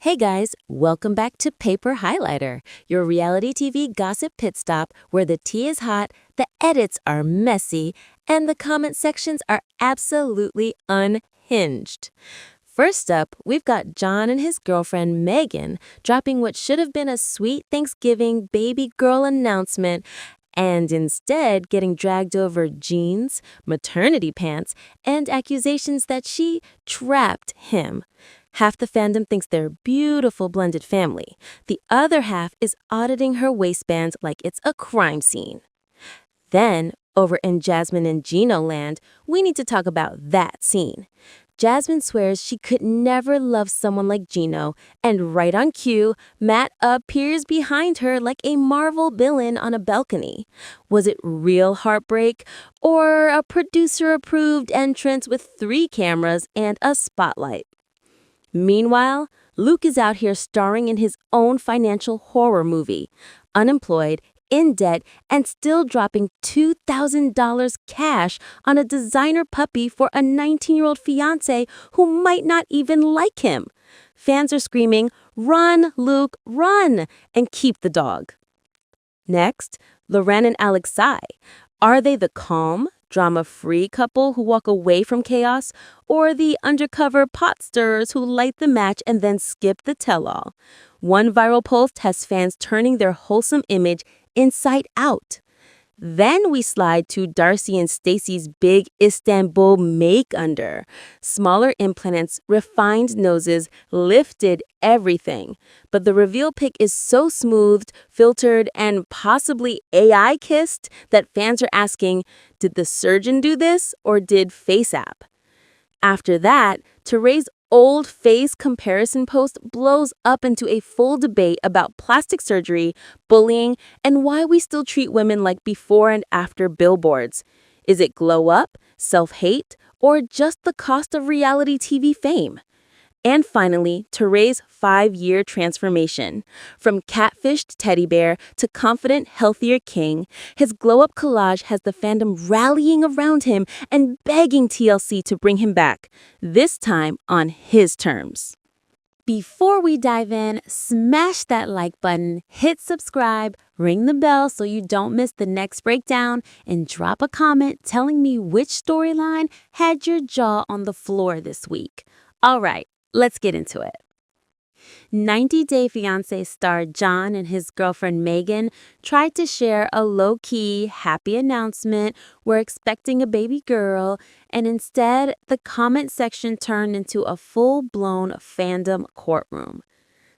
Hey guys, welcome back to Paper Highlighter, your reality TV gossip pit stop where the tea is hot, the edits are messy, and the comment sections are absolutely unhinged. First up, we've got John and his girlfriend Meghann dropping what should have been a sweet Thanksgiving baby girl announcement and instead getting dragged over jeans, maternity pants, and accusations that she trapped him. Half the fandom thinks they're a beautiful blended family. The other half is auditing her waistband like it's a crime scene. Then, over in Jasmine and Gino land, we need to talk about that scene. Jasmine swears she could never love someone like Gino, and right on cue, Matt appears behind her like a Marvel villain on a balcony. Was it real heartbreak, or a producer-approved entrance with 3 cameras and a spotlight? Meanwhile, Luke is out here starring in his own financial horror movie, Unemployed, in debt, and still dropping $2,000 cash on a designer puppy for a 19-year-old fiancé who might not even like him. Fans are screaming, "Run, Luke, run!" and keep the dog. Next, Loren and Alexei. Are they the calm, drama-free couple who walk away from chaos, or the undercover pot stirrers who light the match and then skip the tell-all? One viral post has fans turning their wholesome image inside out. Then we slide to Darcey and Stacey's big Istanbul make-under. Smaller implants, refined noses, lifted everything. But the reveal pic is so smoothed, filtered, and possibly AI-kissed that fans are asking, did the surgeon do this or did FaceApp? After that, Tyray's old face comparison post blows up into a full debate about plastic surgery, bullying, and why we still treat women like before and after billboards. Is it glow up, self-hate, or just the cost of reality TV fame? And finally, Tyray's 5-year transformation. From catfished teddy bear to confident, healthier king, his glow-up collage has the fandom rallying around him and begging TLC to bring him back, this time on his terms. Before we dive in, smash that like button, hit subscribe, ring the bell so you don't miss the next breakdown, and drop a comment telling me which storyline had your jaw on the floor this week. All right. Let's get into it. 90 Day Fiancé star John and his girlfriend Meghann tried to share a low-key, happy announcement. We're expecting a baby girl, and instead, the comment section turned into a full-blown fandom courtroom.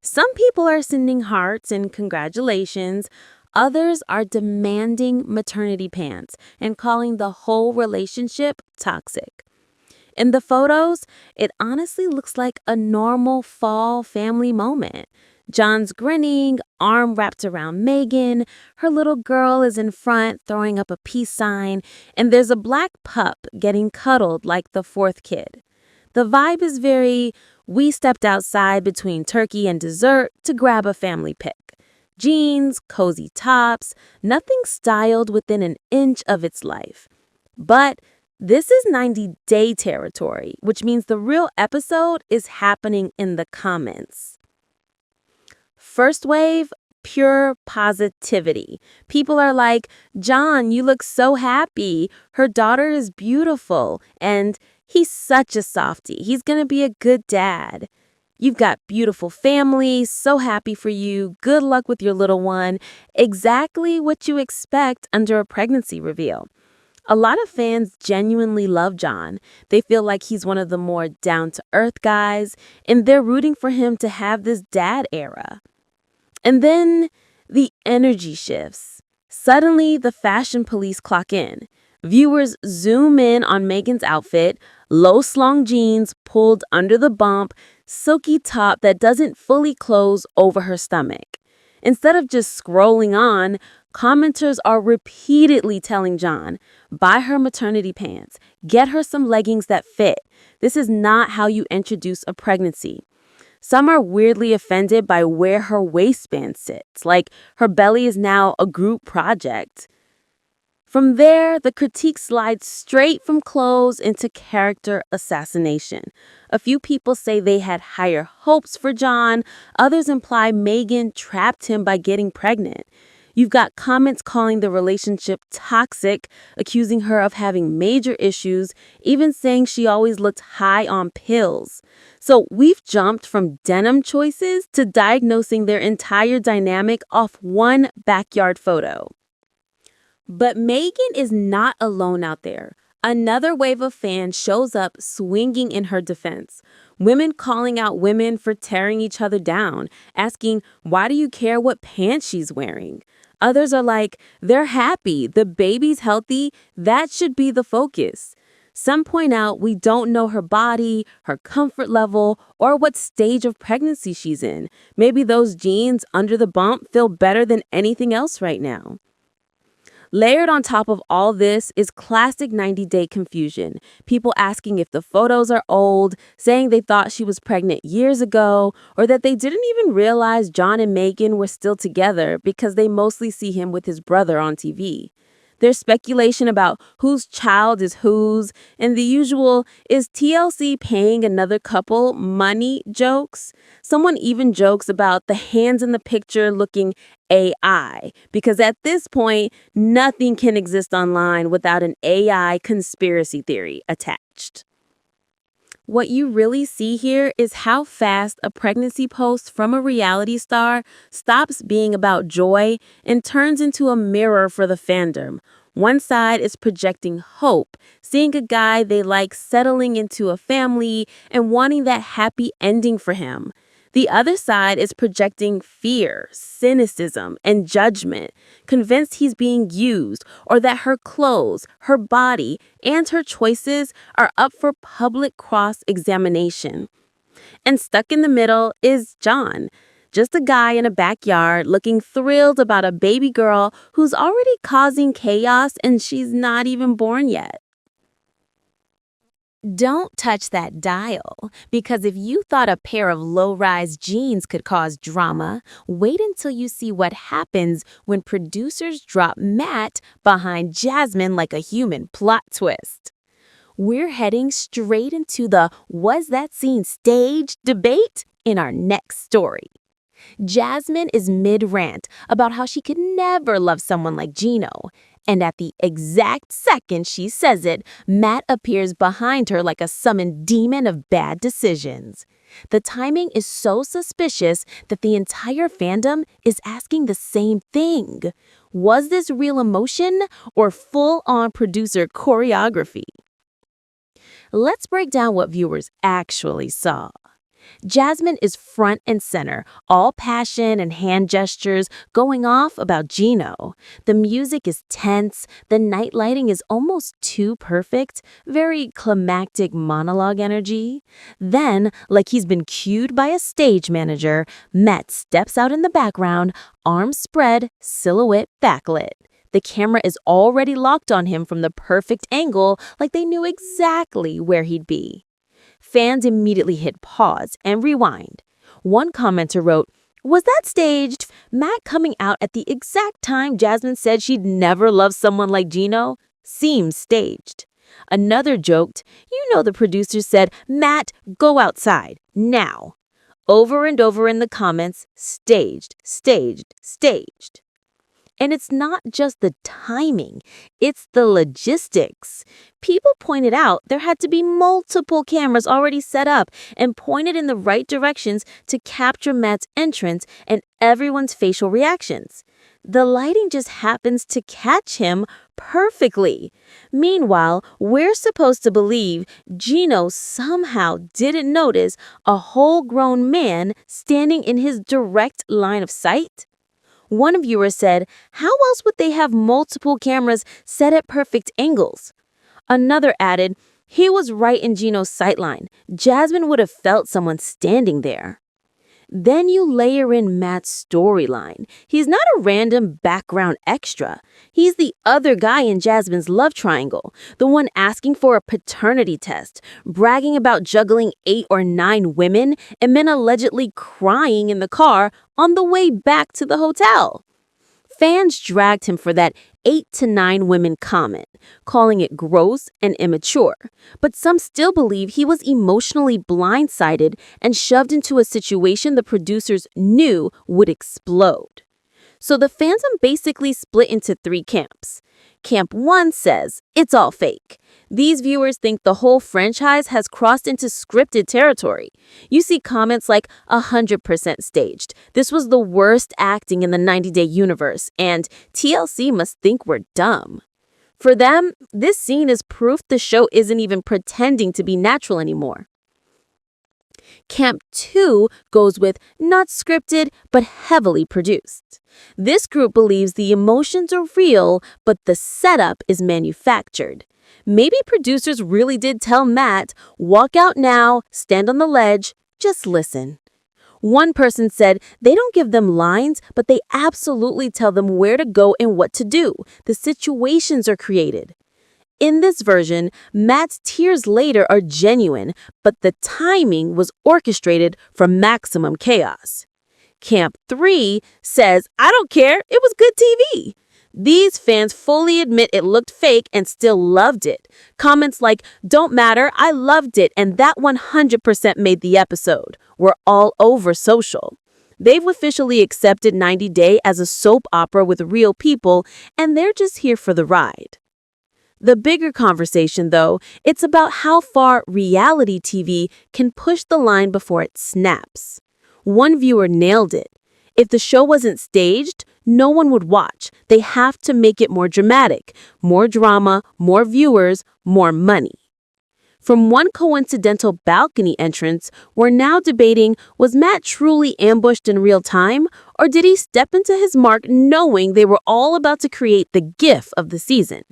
Some people are sending hearts and congratulations. Others are demanding maternity pants and calling the whole relationship toxic. In the photos, it honestly looks like a normal fall family moment. John's grinning, arm wrapped around Meghann, her little girl is in front throwing up a peace sign, and there's a black pup getting cuddled like the 4th kid. The vibe is very, we stepped outside between turkey and dessert to grab a family pic. Jeans, cozy tops, nothing styled within an inch of its life. But this is 90-day territory, which means the real episode is happening in the comments. First wave, pure positivity. People are like, John, you look so happy. Her daughter is beautiful. And he's such a softie. He's going to be a good dad. You've got beautiful family, so happy for you. Good luck with your little one. Exactly what you expect under a pregnancy reveal. A lot of fans genuinely love John. They feel like he's one of the more down-to-earth guys, and they're rooting for him to have this dad era. And then the energy shifts. Suddenly, the fashion police clock in. Viewers zoom in on Meghan's outfit, low-slung jeans pulled under the bump, silky top that doesn't fully close over her stomach. Instead of just scrolling on, commenters are repeatedly telling John, buy her maternity pants, get her some leggings that fit. This is not how you introduce a pregnancy. Some are weirdly offended by where her waistband sits, like her belly is now a group project. From there, the critique slides straight from clothes into character assassination. A few people say they had higher hopes for John. Others imply Meghann trapped him by getting pregnant. You've got comments calling the relationship toxic, accusing her of having major issues, even saying she always looked high on pills. So we've jumped from denim choices to diagnosing their entire dynamic off one backyard photo. But Meghann is not alone out there. Another wave of fans shows up swinging in her defense. Women calling out women for tearing each other down, asking, why do you care what pants she's wearing? Others are like, they're happy, the baby's healthy, that should be the focus. Some point out we don't know her body, her comfort level, or what stage of pregnancy she's in. Maybe those jeans under the bump feel better than anything else right now. Layered on top of all this is classic 90-day confusion. People asking if the photos are old, saying they thought she was pregnant years ago, or that they didn't even realize John and Meghann were still together because they mostly see him with his brother on TV. There's speculation about whose child is whose, and the usual is TLC paying another couple money jokes. Someone even jokes about the hands in the picture looking AI, because at this point, nothing can exist online without an AI conspiracy theory attached. What you really see here is how fast a pregnancy post from a reality star stops being about joy and turns into a mirror for the fandom. One side is projecting hope, seeing a guy they like settling into a family and wanting that happy ending for him. The other side is projecting fear, cynicism, and judgment, convinced he's being used or that her clothes, her body, and her choices are up for public cross-examination. And stuck in the middle is John, just a guy in a backyard looking thrilled about a baby girl who's already causing chaos and she's not even born yet. Don't touch that dial, because if you thought a pair of low-rise jeans could cause drama, wait until you see what happens when producers drop Matt behind Jasmine like a human plot twist. We're heading straight into the "was that scene staged" debate in our next story. Jasmine is mid-rant about how she could never love someone like Gino. And at the exact second she says it, Matt appears behind her like a summoned demon of bad decisions. The timing is so suspicious that the entire fandom is asking the same thing. Was this real emotion or full-on producer choreography? Let's break down what viewers actually saw. Jasmine is front and center, all passion and hand gestures going off about Gino. The music is tense, the night lighting is almost too perfect, very climactic monologue energy. Then, like he's been cued by a stage manager, Matt steps out in the background, arms spread, silhouette backlit. The camera is already locked on him from the perfect angle, like they knew exactly where he'd be. Fans immediately hit pause and rewind. One commenter wrote, "Was that staged? Matt coming out at the exact time Jasmine said she'd never love someone like Gino? Seems staged." Another joked, "You know the producer said, 'Matt, go outside, now.'" Over and over in the comments, staged, staged, staged. And it's not just the timing, it's the logistics. People pointed out there had to be multiple cameras already set up and pointed in the right directions to capture Matt's entrance and everyone's facial reactions. The lighting just happens to catch him perfectly. Meanwhile, we're supposed to believe Gino somehow didn't notice a whole-grown man standing in his direct line of sight. One viewer said, "How else would they have multiple cameras set at perfect angles?" Another added, "He was right in Gino's sightline. Jasmine would have felt someone standing there." Then you layer in Matt's storyline. He's not a random background extra. He's the other guy in Jasmine's love triangle, the one asking for a paternity test, bragging about juggling 8 or 9 women, and then allegedly crying in the car on the way back to the hotel. Fans dragged him for that 8 to 9 women comment, calling it gross and immature. But some still believe he was emotionally blindsided and shoved into a situation the producers knew would explode. So the fandom basically split into 3 camps. Camp 1 says, it's all fake. These viewers think the whole franchise has crossed into scripted territory. You see comments like 100% staged. This was the worst acting in the 90-day universe, and TLC must think we're dumb. For them, this scene is proof the show isn't even pretending to be natural anymore. Camp 2 goes with not scripted, but heavily produced. This group believes the emotions are real, but the setup is manufactured. Maybe producers really did tell Matt, walk out now, stand on the ledge, just listen. One person said they don't give them lines, but they absolutely tell them where to go and what to do. The situations are created. In this version, Matt's tears later are genuine, but the timing was orchestrated for maximum chaos. Camp 3 says, I don't care, it was good TV. These fans fully admit it looked fake and still loved it. Comments like, don't matter, I loved it, and that 100% made the episode, were all over social. They've officially accepted 90 Day as a soap opera with real people, and they're just here for the ride. The bigger conversation, though, it's about how far reality TV can push the line before it snaps. One viewer nailed it. If the show wasn't staged, no one would watch. They have to make it more dramatic, more drama, more viewers, more money. From one coincidental balcony entrance, we're now debating, was Matt truly ambushed in real time, or did he step into his mark knowing they were all about to create the gif of the season?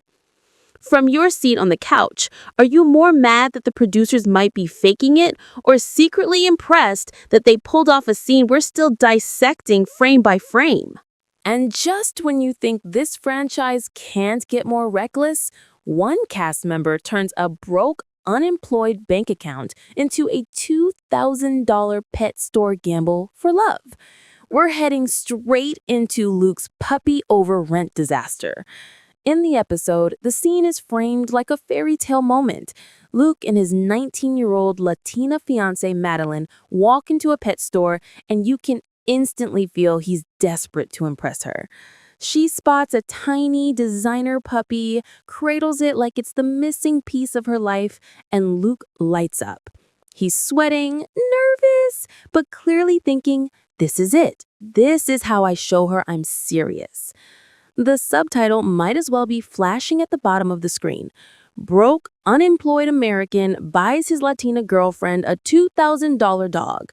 From your seat on the couch, are you more mad that the producers might be faking it, or secretly impressed that they pulled off a scene we're still dissecting frame by frame? And just when you think this franchise can't get more reckless, one cast member turns a broke, unemployed bank account into a $2,000 pet store gamble for love. We're heading straight into Luke's puppy over rent disaster. In the episode, the scene is framed like a fairy tale moment. Luke and his 19-year-old Latina fiancé Madeline walk into a pet store, and you can instantly feel he's desperate to impress her. She spots a tiny designer puppy, cradles it like it's the missing piece of her life, and Luke lights up. He's sweating, nervous, but clearly thinking, this is it. This is how I show her I'm serious. The subtitle might as well be flashing at the bottom of the screen. Broke, unemployed American buys his Latina girlfriend a $2,000 dog.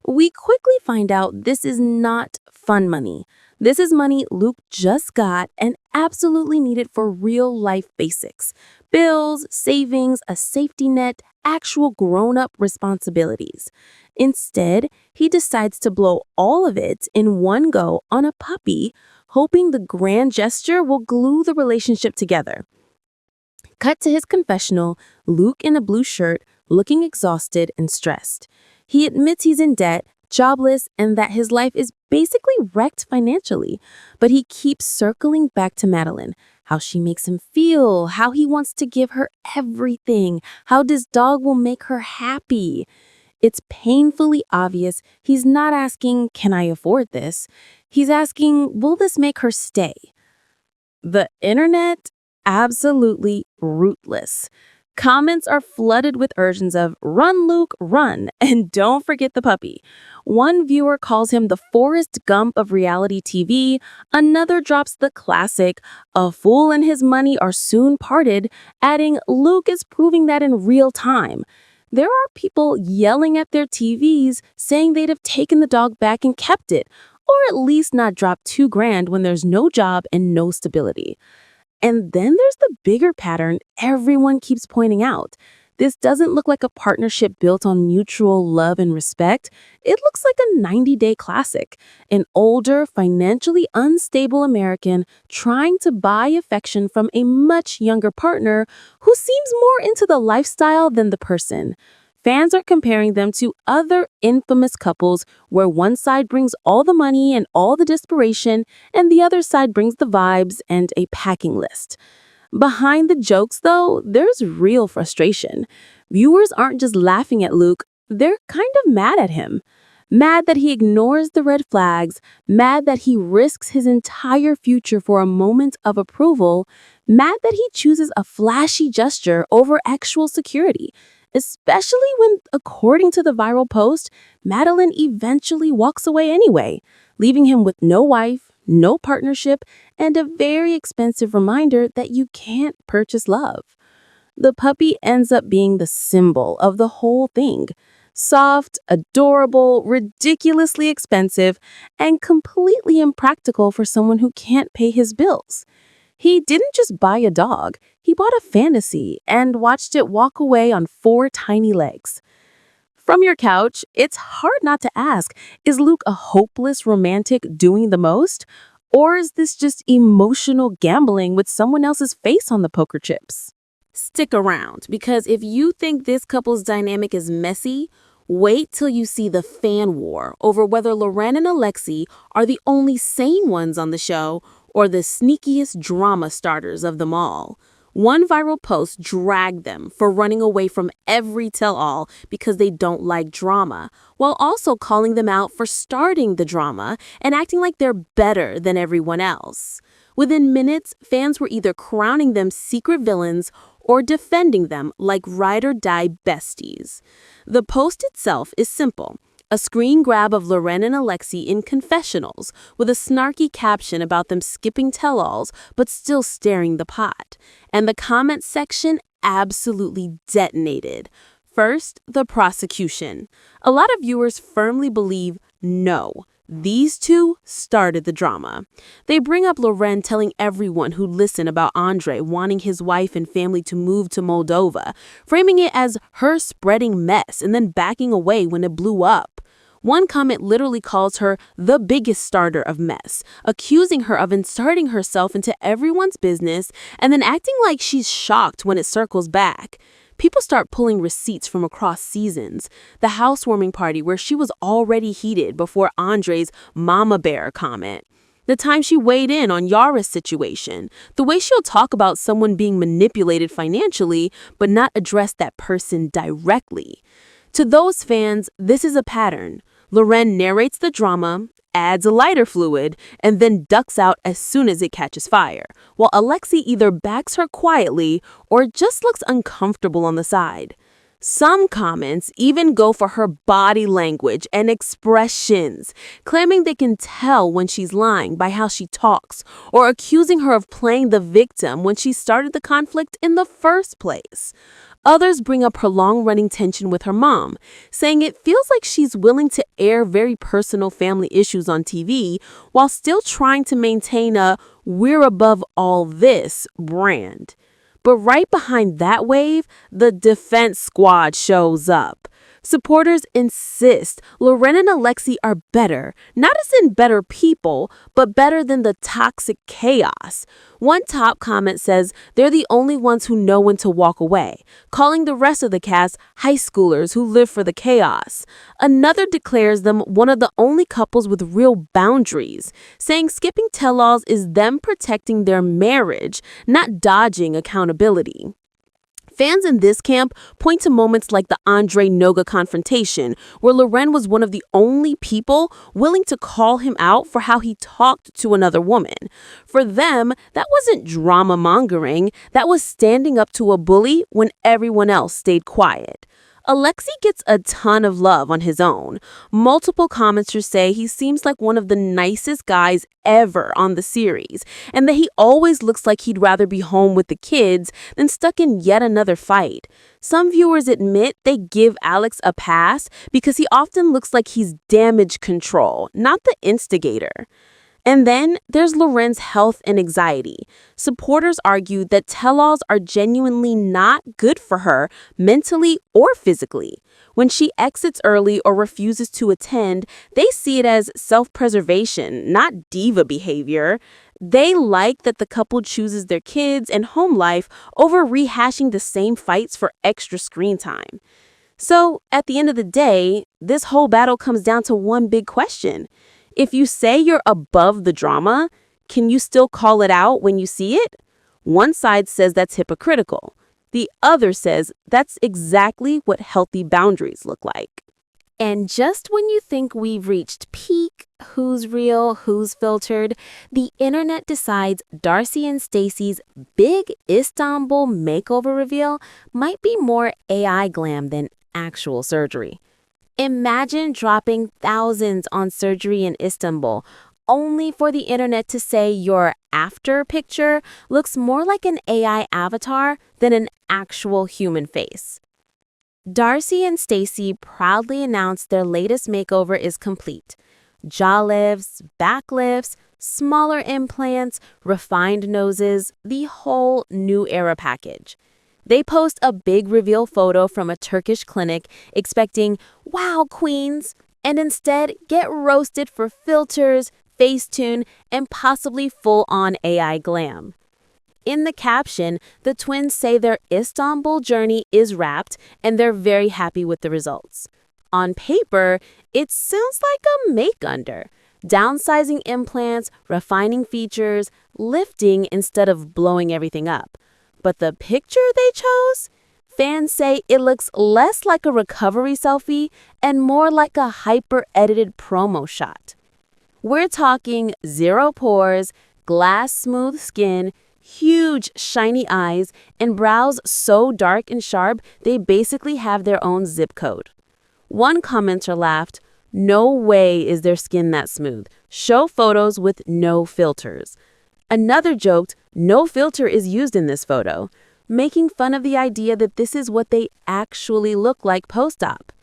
We quickly find out this is not fun money. This is money Luke just got and absolutely needed for real-life basics. Bills, savings, a safety net, actual grown-up responsibilities. Instead, he decides to blow all of it in one go on a puppy, hoping the grand gesture will glue the relationship together. Cut to his confessional, Luke in a blue shirt, looking exhausted and stressed. He admits he's in debt, jobless, and that his life is basically wrecked financially. But he keeps circling back to Madeline, how she makes him feel, how he wants to give her everything, how this dog will make her happy. It's painfully obvious he's not asking, can I afford this? He's asking, will this make her stay? The internet, absolutely rootless. Comments are flooded with urgings of, run, Luke, run, and don't forget the puppy. One viewer calls him the Forrest Gump of reality TV. Another drops the classic, a fool and his money are soon parted, adding, Luke is proving that in real time. There are people yelling at their TVs, saying they'd have taken the dog back and kept it, or at least not dropped $2,000 when there's no job and no stability. And then there's the bigger pattern everyone keeps pointing out. This doesn't look like a partnership built on mutual love and respect. It looks like a 90-day classic. An older, financially unstable American trying to buy affection from a much younger partner who seems more into the lifestyle than the person. Fans are comparing them to other infamous couples where one side brings all the money and all the desperation, and the other side brings the vibes and a packing list. Behind the jokes, though, there's real frustration. Viewers aren't just laughing at Luke, they're kind of mad at him. Mad that he ignores the red flags, mad that he risks his entire future for a moment of approval, mad that he chooses a flashy gesture over actual security, especially when, according to the viral post, Madeline eventually walks away anyway, leaving him with no wife, no partnership, and a very expensive reminder that you can't purchase love. The puppy ends up being the symbol of the whole thing. Soft, adorable, ridiculously expensive, and completely impractical for someone who can't pay his bills. He didn't just buy a dog, he bought a fantasy and watched it walk away on 4 tiny legs. From your couch, it's hard not to ask, is Luke a hopeless romantic doing the most? Or is this just emotional gambling with someone else's face on the poker chips? Stick around, because if you think this couple's dynamic is messy, wait till you see the fan war over whether Loren and Alexi are the only sane ones on the show or the sneakiest drama starters of them all. One viral post dragged them for running away from every tell-all because they don't like drama, while also calling them out for starting the drama and acting like they're better than everyone else. Within minutes, fans were either crowning them secret villains or defending them like ride-or-die besties. The post itself is simple. A screen grab of Loren and Alexi in confessionals with a snarky caption about them skipping tell-alls but still stirring the pot. And the comment section absolutely detonated. First, the prosecution. A lot of viewers firmly believe no. These two started the drama. They bring up Loren telling everyone who listened about Andre wanting his wife and family to move to Moldova, framing it as her spreading mess and then backing away when it blew up. One comment literally calls her the biggest starter of mess, accusing her of inserting herself into everyone's business and then acting like she's shocked when it circles back. People start pulling receipts from across seasons. The housewarming party where she was already heated before Andre's mama bear comment. The time she weighed in on Yara's situation. The way she'll talk about someone being manipulated financially but not address that person directly. To those fans, this is a pattern. Loren narrates the drama, adds a lighter fluid, and then ducks out as soon as it catches fire, while Alexi either backs her quietly or just looks uncomfortable on the side. Some comments even go for her body language and expressions, claiming they can tell when she's lying by how she talks, or accusing her of playing the victim when she started the conflict in the first place. Others bring up her long-running tension with her mom, saying it feels like she's willing to air very personal family issues on TV while still trying to maintain a "we're above all this" brand. But right behind that wave, the defense squad shows up. Supporters insist Loren and Alexi are better, not as in better people, but better than the toxic chaos. One top comment says they're the only ones who know when to walk away, calling the rest of the cast high schoolers who live for the chaos. Another declares them one of the only couples with real boundaries, saying skipping tell-alls is them protecting their marriage, not dodging accountability. Fans in this camp point to moments like the Andre Noga confrontation, where Loren was one of the only people willing to call him out for how he talked to another woman. For them, that wasn't drama mongering, that was standing up to a bully when everyone else stayed quiet. Alexi gets a ton of love on his own. Multiple commenters say he seems like one of the nicest guys ever on the series, and that he always looks like he'd rather be home with the kids than stuck in yet another fight. Some viewers admit they give Alex a pass because he often looks like he's damage control, not the instigator. And then there's Loren's health and anxiety. Supporters argue that tell-alls are genuinely not good for her mentally or physically. When she exits early or refuses to attend, they see it as self-preservation, not diva behavior. They like that the couple chooses their kids and home life over rehashing the same fights for extra screen time. So, at the end of the day, this whole battle comes down to one big question. If you say you're above the drama, can you still call it out when you see it? One side says that's hypocritical. The other says that's exactly what healthy boundaries look like. And just when you think we've reached peak, who's real, who's filtered, the internet decides Darcey and Stacey's big Istanbul makeover reveal might be more AI glam than actual surgery. Imagine dropping thousands on surgery in Istanbul, only for the internet to say your after picture looks more like an AI avatar than an actual human face. Darcey and Stacey proudly announced their latest makeover is complete. Jaw lifts, back lifts, smaller implants, refined noses, the whole new era package. They post a big reveal photo from a Turkish clinic expecting, "Wow, queens," and instead get roasted for filters, Facetune, and possibly full-on AI glam. In the caption, the twins say their Istanbul journey is wrapped and they're very happy with the results. On paper, it sounds like a make-under. Downsizing implants, refining features, lifting instead of blowing everything up. But the picture they chose? Fans say it looks less like a recovery selfie and more like a hyper-edited promo shot. We're talking zero pores, glass-smooth skin, huge shiny eyes, and brows so dark and sharp they basically have their own zip code. One commenter laughed, "No way is their skin that smooth. Show photos with no filters." Another joked, "No filter is used in this photo," making fun of the idea that this is what they actually look like post-op.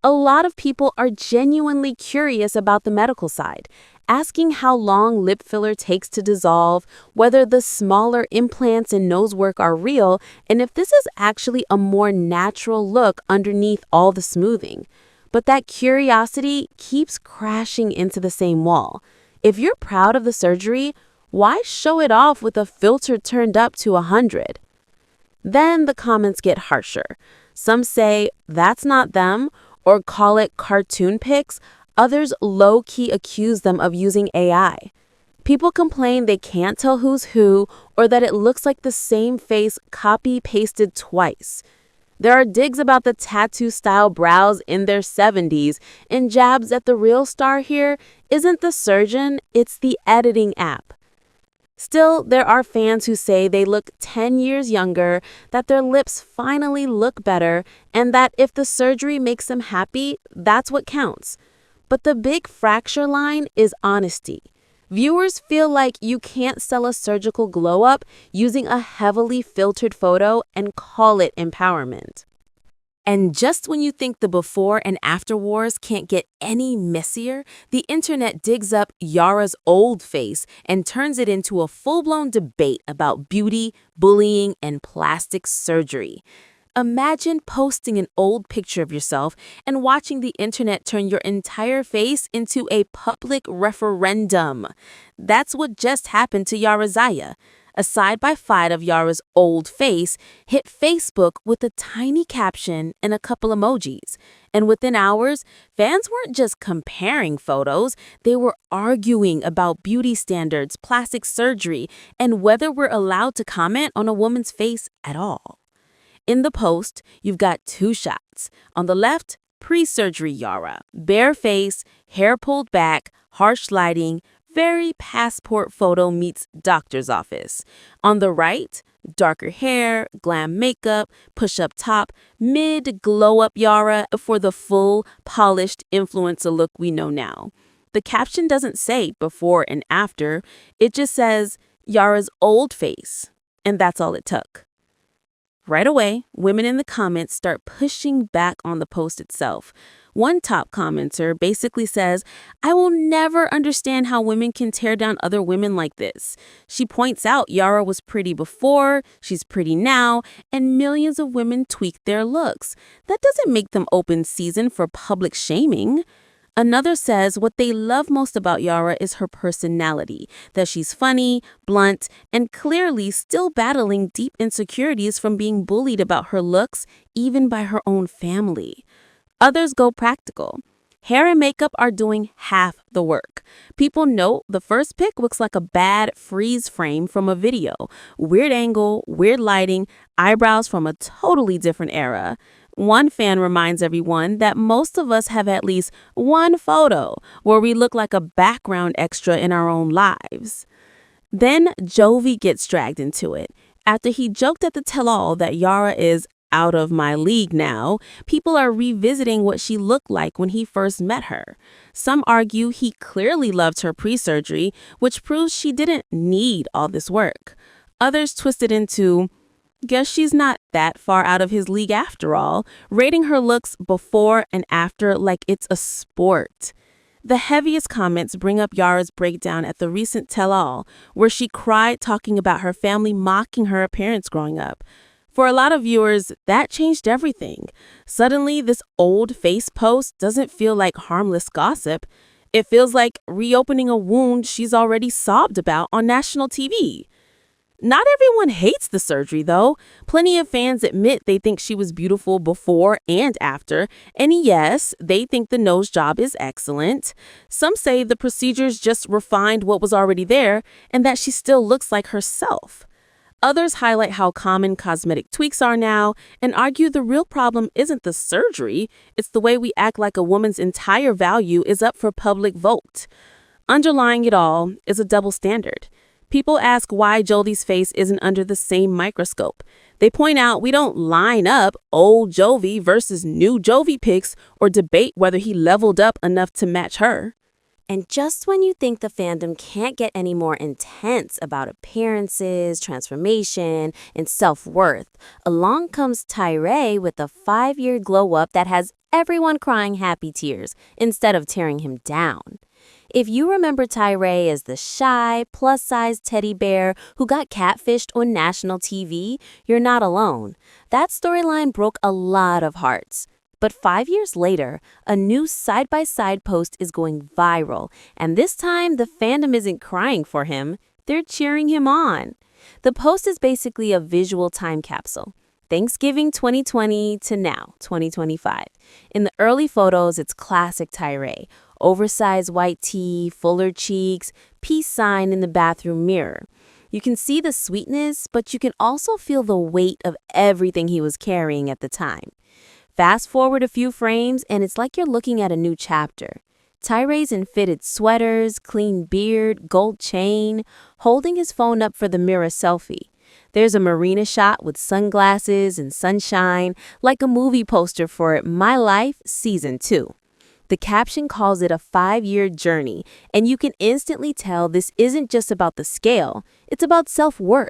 A lot of people are genuinely curious about the medical side, asking how long lip filler takes to dissolve, whether the smaller implants and nose work are real, and if this is actually a more natural look underneath all the smoothing. But that curiosity keeps crashing into the same wall. If you're proud of the surgery, why show it off with a filter turned up to 100? Then the comments get harsher. Some say that's not them, or call it cartoon pics. Others low-key accuse them of using AI. People complain they can't tell who's who or that it looks like the same face copy-pasted twice. There are digs about the tattoo-style brows in their 70s and jabs at the real star here isn't the surgeon, it's the editing app. Still, there are fans who say they look 10 years younger, that their lips finally look better, and that if the surgery makes them happy, that's what counts. But the big fracture line is honesty. Viewers feel like you can't sell a surgical glow-up using a heavily filtered photo and call it empowerment. And just when you think the before and after wars can't get any messier, the internet digs up Yara's old face and turns it into a full-blown debate about beauty, bullying, and plastic surgery. Imagine posting an old picture of yourself and watching the internet turn your entire face into a public referendum. That's what just happened to Yara Zaya. A side-by-side of Yara's old face hit Facebook with a tiny caption and a couple emojis. And within hours, fans weren't just comparing photos, they were arguing about beauty standards, plastic surgery, and whether we're allowed to comment on a woman's face at all. In the post, you've got two shots. On the left, pre-surgery Yara, bare face, hair pulled back, harsh lighting, very passport photo meets doctor's office. On the right, darker hair, glam makeup, push-up top, mid-glow-up Yara for the full, polished influencer look we know now. The caption doesn't say before and after, it just says Yara's old face, and that's all it took. Right away, women in the comments start pushing back on the post itself. One top commenter basically says, "I will never understand how women can tear down other women like this." She points out Yara was pretty before, she's pretty now, and millions of women tweak their looks. That doesn't make them open season for public shaming. Another says what they love most about Yara is her personality, that she's funny, blunt, and clearly still battling deep insecurities from being bullied about her looks, even by her own family. Others go practical. Hair and makeup are doing half the work. People note the first pic looks like a bad freeze frame from a video. Weird angle, weird lighting, eyebrows from a totally different era. One fan reminds everyone that most of us have at least one photo where we look like a background extra in our own lives. Then Jovi gets dragged into it. After he joked at the tell-all that Yara is out of my league now, people are revisiting what she looked like when he first met her. Some argue he clearly loved her pre-surgery, which proves she didn't need all this work. Others twist it into, guess she's not that far out of his league after all, rating her looks before and after like it's a sport. The heaviest comments bring up Yara's breakdown at the recent tell-all, where she cried talking about her family mocking her appearance growing up. For a lot of viewers, that changed everything. Suddenly, this old face post doesn't feel like harmless gossip. It feels like reopening a wound she's already sobbed about on national TV. Not everyone hates the surgery, though. Plenty of fans admit they think she was beautiful before and after, and yes, they think the nose job is excellent. Some say the procedures just refined what was already there and that she still looks like herself. Others highlight how common cosmetic tweaks are now and argue the real problem isn't the surgery, it's the way we act like a woman's entire value is up for public vote. Underlying it all is a double standard. People ask why Jodie's face isn't under the same microscope. They point out we don't line up old Jovi versus new Jovi pics or debate whether he leveled up enough to match her. And just when you think the fandom can't get any more intense about appearances, transformation, and self-worth, along comes Tyray with a 5-year glow-up that has everyone crying happy tears instead of tearing him down. If you remember Tyray as the shy, plus-size teddy bear who got catfished on national TV, you're not alone. That storyline broke a lot of hearts. But 5 years later, a new side-by-side post is going viral, and this time the fandom isn't crying for him, they're cheering him on. The post is basically a visual time capsule. Thanksgiving 2020 to now, 2025. In the early photos, it's classic Tyray. Oversized white tee, fuller cheeks, peace sign in the bathroom mirror. You can see the sweetness, but you can also feel the weight of everything he was carrying at the time. Fast forward a few frames, and it's like you're looking at a new chapter. Tyray's in fitted sweaters, clean beard, gold chain, holding his phone up for the mirror selfie. There's a marina shot with sunglasses and sunshine, like a movie poster for My Life Season 2. The caption calls it a 5-year journey, and you can instantly tell this isn't just about the scale, it's about self-worth.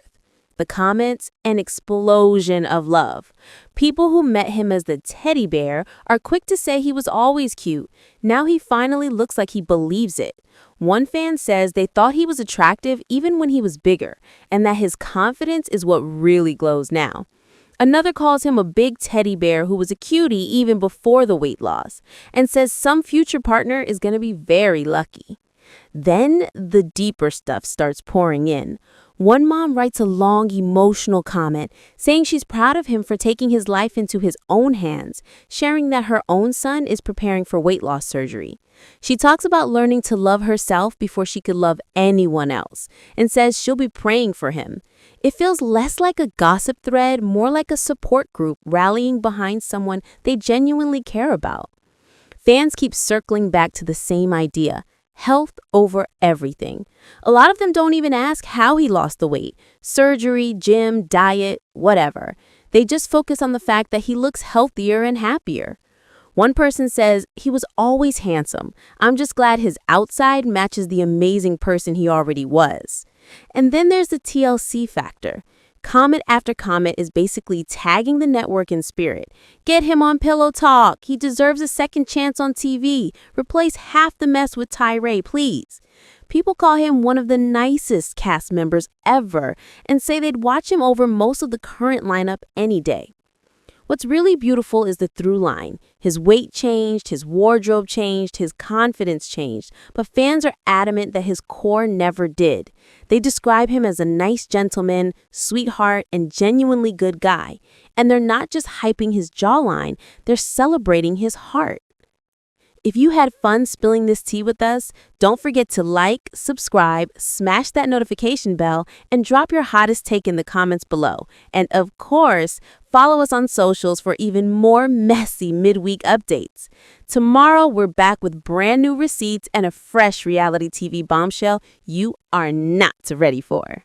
The comments, an explosion of love. People who met him as the teddy bear are quick to say he was always cute. Now he finally looks like he believes it. One fan says they thought he was attractive even when he was bigger, and that his confidence is what really glows now. Another calls him a big teddy bear who was a cutie even before the weight loss, and says some future partner is going to be very lucky. Then the deeper stuff starts pouring in. One mom writes a long emotional comment saying she's proud of him for taking his life into his own hands, sharing that her own son is preparing for weight loss surgery. She talks about learning to love herself before she could love anyone else, and says she'll be praying for him. It feels less like a gossip thread, more like a support group rallying behind someone they genuinely care about. Fans keep circling back to the same idea. Health over everything. A lot of them don't even ask how he lost the weight. Surgery, gym, diet, whatever. They just focus on the fact that he looks healthier and happier. One person says, he was always handsome. I'm just glad his outside matches the amazing person he already was. And then there's the TLC factor. Comment after comment is basically tagging the network in spirit. Get him on Pillow Talk. He deserves a second chance on TV. Replace half the mess with Tyray, please. People call him one of the nicest cast members ever and say they'd watch him over most of the current lineup any day. What's really beautiful is the through line. His weight changed, his wardrobe changed, his confidence changed, but fans are adamant that his core never did. They describe him as a nice gentleman, sweetheart, and genuinely good guy. And they're not just hyping his jawline, they're celebrating his heart. If you had fun spilling this tea with us, don't forget to like, subscribe, smash that notification bell, and drop your hottest take in the comments below. And of course, follow us on socials for even more messy midweek updates. Tomorrow, we're back with brand new receipts and a fresh reality TV bombshell you are not ready for.